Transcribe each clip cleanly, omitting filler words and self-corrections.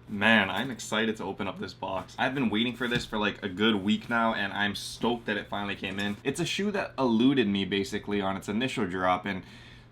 Man, I'm excited to open up this box. I've been waiting for this for like a good week now, and I'm stoked that it finally came in. It's a shoe that eluded me basically on its initial drop, and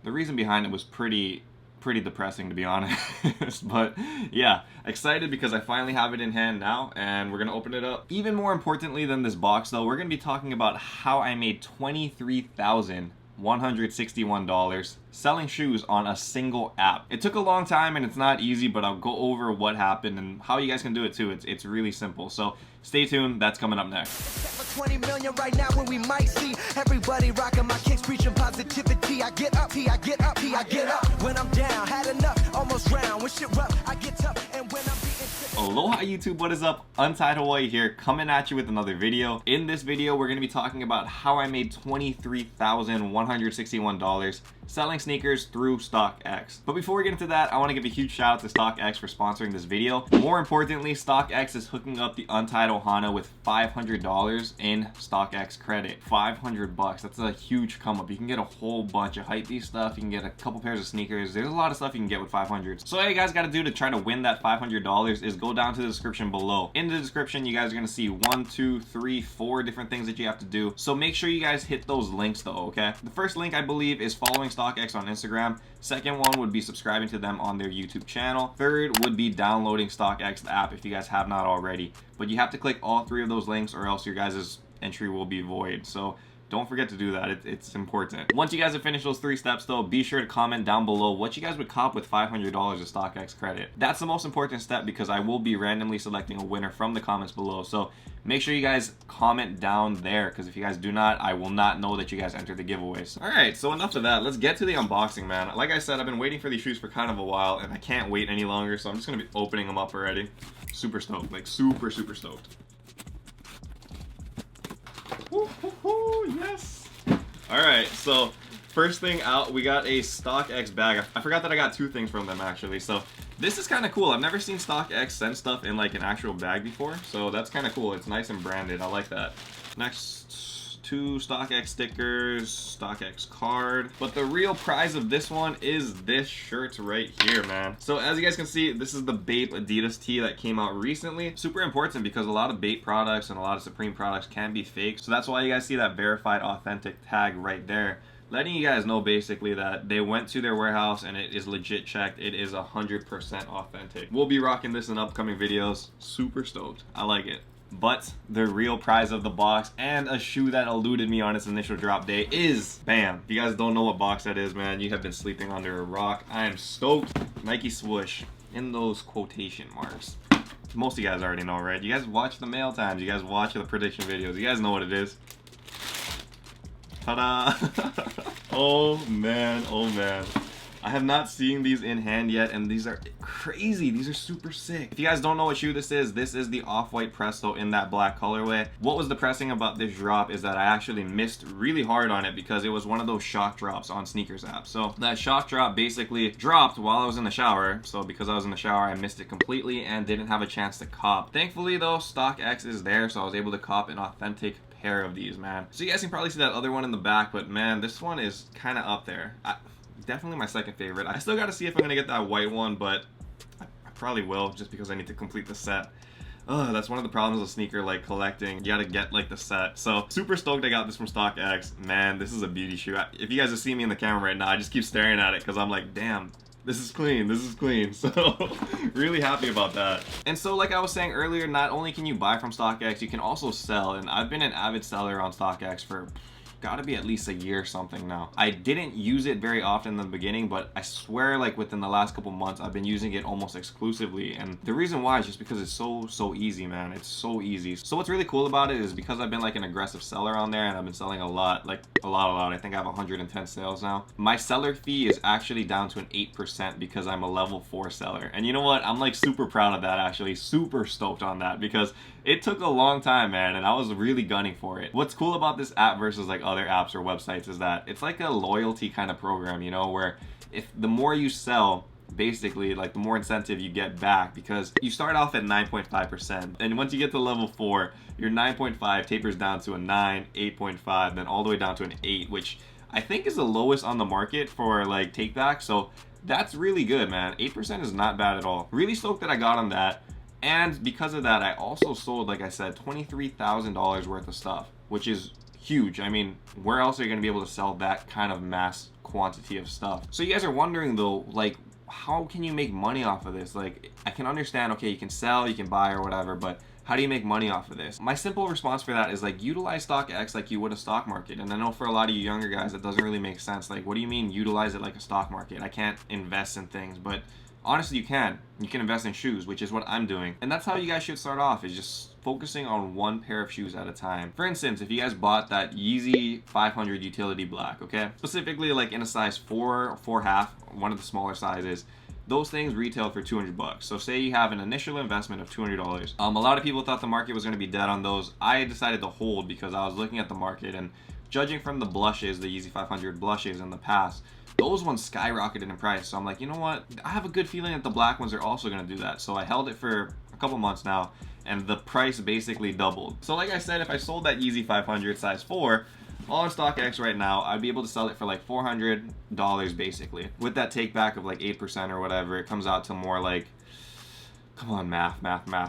the reason behind it was pretty depressing, to be honest. But yeah, excited because I finally have it in hand now, and we're gonna open it up. Even more importantly than this box though, we're gonna be talking about how I made $23,161 selling shoes on a single app. It took a long time and it's not easy, but I'll go over what happened and how you guys can do it too. It's really simple. So stay tuned, that's coming up next. 20 million right now when we might see everybody rocking my kicks, preaching positivity. I get up, I get up, I get up. When I'm down, had enough, almost drowned. When shit rough, I get tough. And when I'm beating Aloha YouTube, what is up? Untied Hawaii here, coming at you with another video. In this video, we're going to be talking about how I made $23,161 selling sneakers through StockX. But before we get into that, I want to give a huge shout out to StockX for sponsoring this video. More importantly, StockX is hooking up the Untied Ohana with $500 in StockX credit. 500 bucks. That's a huge come up. You can get a whole bunch of hypebeast stuff. You can get a couple pairs of sneakers. There's a lot of stuff you can get with 500. So all you guys got to do to try to win that $500 is go down to the description below. In the description, you guys are going to see 1, 2, 3, 4 different things that you have to do. So make sure you guys hit those links though, okay? The first link I believe is following StockX on Instagram. Second one would be subscribing to them on their YouTube channel. Third would be downloading StockX the app if you guys have not already. But you have to click all 3 of those links or else your guys' entry will be void. So don't forget to do that. It's important. Once you guys have finished those 3 steps though, be sure to comment down below what you guys would cop with $500 of StockX credit. That's the most important step because I will be randomly selecting a winner from the comments below. So make sure you guys comment down there because if you guys do not, I will not know that you guys entered the giveaways. Alright, so enough of that. Let's get to the unboxing, man. Like I said, I've been waiting for these shoes for kind of a while and I can't wait any longer, so I'm just going to be opening them up already. Super stoked. Like super stoked. Woo, woo, woo, yes. Alright, so first thing out, we got a StockX bag. I forgot that I got 2 things from them actually. So this is kind of cool. I've never seen StockX send stuff in like an actual bag before, so that's kind of cool. It's nice and branded. I like that. Next, 2 StockX stickers, StockX card. But the real prize of this one is this shirt right here, man. So as you guys can see, this is the Bape Adidas tee that came out recently. Super important because a lot of Bape products and a lot of Supreme products can be fake. So that's why you guys see that verified authentic tag right there, letting you guys know basically that they went to their warehouse and it is legit checked. It is 100% authentic. We'll be rocking this in upcoming videos. Super stoked. I like it. But the real prize of the box and a shoe that eluded me on its initial drop day is, bam. If you guys don't know what box that is, man, you have been sleeping under a rock. I am stoked. Nike swoosh in those quotation marks. Most of you guys already know, right? You guys watch the mail times. You guys watch the prediction videos. You guys know what it is. Ta-da! Oh man, oh man. I have not seen these in hand yet, and these are crazy. These are super sick. If you guys don't know what shoe this is the off-white Presto in that black colorway. What was depressing about this drop is that I actually missed really hard on it because it was one of those shock drops on sneakers app. So that shock drop basically dropped while I was in the shower. So because I was in the shower, I missed it completely and didn't have a chance to cop. Thankfully though, StockX is there, so I was able to cop an authentic pair of these, man. So you guys can probably see that other one in the back, but man, this one is kind of up there. Definitely my second favorite. I still got to see if I'm gonna get that white one, but I probably will just because I need to complete the set. That's one of the problems with sneaker like collecting. You gotta get like the set. So super stoked I got this from StockX. Man, this is a beauty shoe. If you guys are seeing me in the camera right now, I just keep staring at it because I'm like, damn, this is clean. This is clean. So really happy about that. And so like I was saying earlier, not only can you buy from StockX, you can also sell. And I've been an avid seller on StockX for gotta be at least a year or something now. I didn't use it very often in the beginning, but I swear like within the last couple months I've been using it almost exclusively, and the reason why is just because it's so easy, man. It's so easy. So what's really cool about it is because I've been like an aggressive seller on there and I've been selling a lot. I think I have 110 sales now. My seller fee is actually down to an 8% because I'm a level 4 seller. And you know what? I'm like super proud of that, actually. Super stoked on that because it took a long time, man, and I was really gunning for it. What's cool about this app versus like other apps or websites is that it's like a loyalty kind of program, you know, where if the more you sell, basically like the more incentive you get back, because you start off at 9.5% and once you get to level 4, your 9.5 tapers down to a 9, 8.5, then all the way down to an 8, which I think is the lowest on the market for like take back. So that's really good, man. 8% is not bad at all. Really stoked that I got on that. And because of that, I also sold, like I said, $23,000 worth of stuff, which is huge. I mean, where else are you going to be able to sell that kind of mass quantity of stuff? So you guys are wondering though, like, how can you make money off of this? Like, I can understand, okay, you can sell, you can buy or whatever, but how do you make money off of this? My simple response for that is like, utilize StockX like you would a stock market. And I know for a lot of you younger guys, that doesn't really make sense. Like, what do you mean utilize it like a stock market? I can't invest in things, but honestly, you can. You can invest in shoes, which is what I'm doing. And that's how you guys should start off, is just focusing on one pair of shoes at a time. For instance, if you guys bought that Yeezy 500 Utility Black, okay? Specifically like in a size 4 or 4.5, one of the smaller sizes, those things retail for 200 bucks. So say you have an initial investment of $200. A lot of people thought the market was gonna be dead on those. I decided to hold because I was looking at the market, and judging from the blushes, the Yeezy 500 blushes in the past, those ones skyrocketed in price. So I'm like, you know what? I have a good feeling that the black ones are also gonna do that. So I held it for a couple months now, and the price basically doubled. So like I said, if I sold that Yeezy 500 size 4 on StockX right now, I'd be able to sell it for like $400 basically. With that take back of like 8% or whatever, it comes out to more like, come on, math,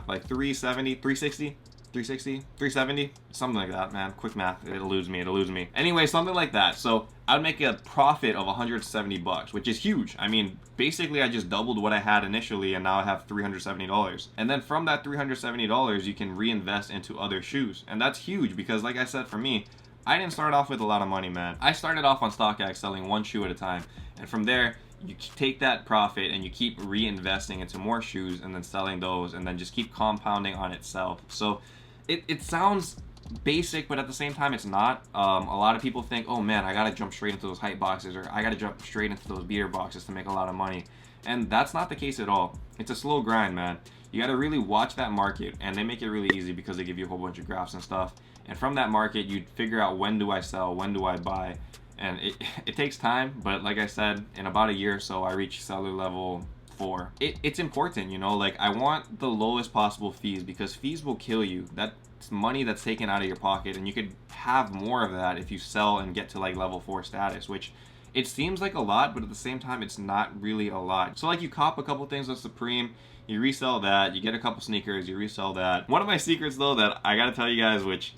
like 370, 360, 360, 370, something like that, man. Quick math, it eludes me. Anyway, something like that. So I'd make a profit of 170 bucks, which is huge. I mean, basically I just doubled what I had initially, and now I have $370. And then from that $370, you can reinvest into other shoes. And that's huge because, like I said, for me, I didn't start off with a lot of money, man. I started off on StockX selling one shoe at a time. And from there, you take that profit and you keep reinvesting into more shoes and then selling those, and then just keep compounding on itself. So it sounds basic, but at the same time it's not. A lot of people think, oh man, I gotta jump straight into those hype boxes, or I gotta jump straight into those beater boxes to make a lot of money. And that's not the case at all. It's a slow grind, man. You gotta really watch that market, and they make it really easy because they give you a whole bunch of graphs and stuff. And from that market, you figure out, when do I sell, when do I buy. And it takes time, but like I said, in about a year or so, I reached seller level 4. It's important, you know, like I want the lowest possible fees, because fees will kill you. That's money that's taken out of your pocket, and you could have more of that if you sell and get to like level 4 status, which it seems like a lot, but at the same time, it's not really a lot. So like, you cop a couple things with Supreme, you resell that, you get a couple sneakers, you resell that. One of my secrets though that I gotta tell you guys, which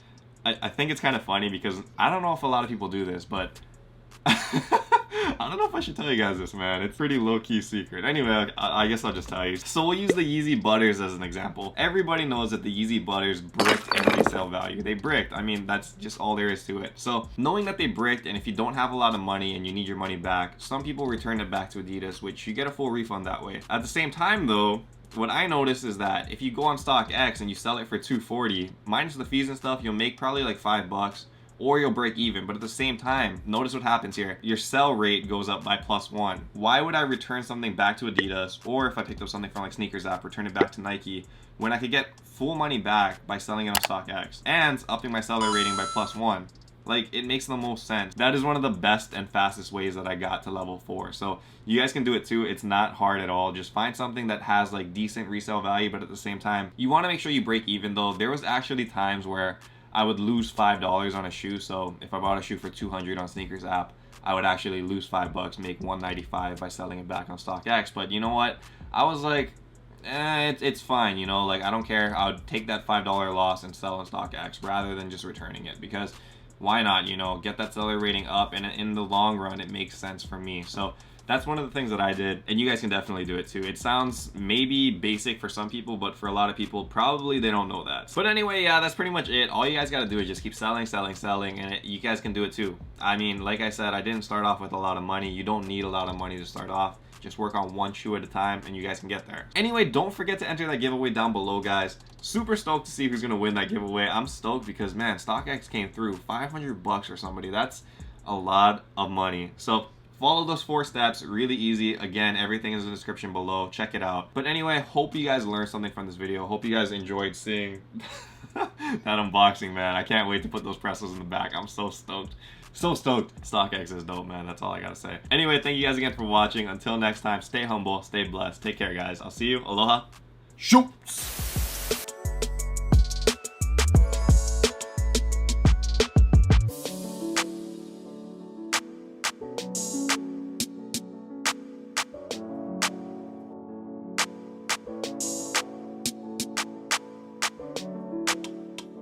I think it's kind of funny, because I don't know if a lot of people do this, but I don't know if I should tell you guys this, man. It's a pretty low-key secret. Anyway, I guess I'll just tell you. So we'll use the Yeezy Butters as an example. Everybody knows that the Yeezy Butters bricked in resale value. They bricked. I mean, that's just all there is to it. So knowing that they bricked, and if you don't have a lot of money and you need your money back, some people return it back to Adidas, which you get a full refund that way. At the same time though, what I noticed is that if you go on StockX and you sell it for $240, minus the fees and stuff, you'll make probably like $5, or you'll break even. But at the same time, notice what happens here. Your sell rate goes up by +1. Why would I return something back to Adidas, or if I picked up something from like Sneakers app, return it back to Nike, when I could get full money back by selling it on StockX and upping my seller rating by +1? Like, it makes the most sense. That is one of the best and fastest ways that I got to level 4. So you guys can do it too. It's not hard at all. Just find something that has like decent resale value, but at the same time, you want to make sure you break even though. There was actually times where I would lose $5 on a shoe. So if I bought a shoe for $200 on Sneakers app, I would actually lose $5, make $195 by selling it back on StockX. But you know what? I was like, it's fine, you know, like I don't care. I would take that $5 loss and sell on StockX rather than just returning it, because why not, you know, get that seller rating up, and in the long run, it makes sense for me. So that's one of the things that I did, and you guys can definitely do it too. It sounds maybe basic for some people, but for a lot of people, probably they don't know that. But anyway, yeah, that's pretty much it. All you guys got to do is just keep selling, and you guys can do it too. I mean, like I said, I didn't start off with a lot of money. You don't need a lot of money to start off. Just work on one shoe at a time, and you guys can get there. Anyway, don't forget to enter that giveaway down below, guys. Super stoked to see who's gonna win that giveaway. I'm stoked because, man, StockX came through. 500 bucks for somebody. That's a lot of money. So follow those 4 steps, really easy. Again, everything is in the description below. Check it out. But anyway, hope you guys learned something from this video. Hope you guys enjoyed seeing that unboxing, man. I can't wait to put those presses in the back. I'm so stoked. So stoked. StockX is dope, man. That's all I gotta say. Anyway, thank you guys again for watching. Until next time, stay humble, stay blessed. Take care, guys. I'll see you. Aloha. Shoots.